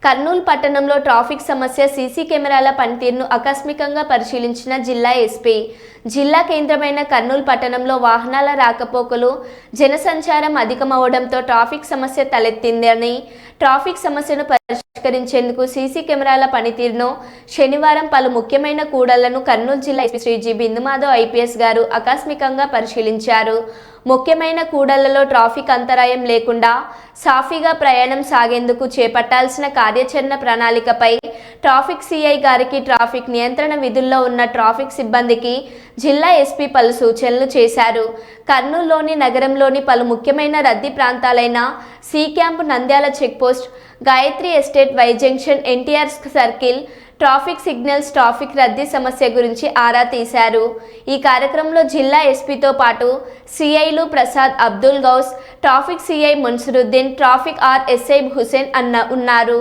కర్నూలు పట్టణంలో ట్రాఫిక్ సమస్య సీసీ కెమెరాల పనితీరును ఆకస్మికంగా పరిశీలించిన జిల్లా ఎస్పీ. జిల్లా కేంద్రమైన కర్నూలు పట్టణంలో వాహనాల రాకపోకలు, జనసంచారం అధికమవడంతో ట్రాఫిక్ సమస్య తలెత్తిందని, ట్రాఫిక్ సమస్యను పరిష్కరించేందుకు సీసీ కెమెరాల పనితీరును శనివారం పలు ముఖ్యమైన కూడళ్లను కర్నూలు జిల్లా SP Shri G Bindumadhav IPS గారు ఆకస్మికంగా పరిశీలించారు. ముఖ్యమైన కూడళ్లలో ట్రాఫిక్ అంతరాయం లేకుండా సాఫీగా ప్రయాణం సాగేందుకు చేపట్టాల్సిన కార్యాచరణ ప్రణాళికపై ట్రాఫిక్ సిఐ గారికి, ట్రాఫిక్ నియంత్రణ విధుల్లో ఉన్న ట్రాఫిక్ సిబ్బందికి జిల్లా ఎస్పీ పలు సూచనలు చేశారు. కర్నూలులోని నగరంలోని పలు ముఖ్యమైన రద్దీ ప్రాంతాలైన C camp, Nandyal checkpost, Gayatri estate, Y junction, NTR circle, traffic signals, traffic రద్దీ సమస్య గురించి ఆరా తీశారు. ఈ కార్యక్రమంలో జిల్లా ఎస్పీతో పాటు సిఐలు Prasad, Abdul Ghouse, traffic CI Muniruddin, traffic R SI Hussain ఉన్నారు.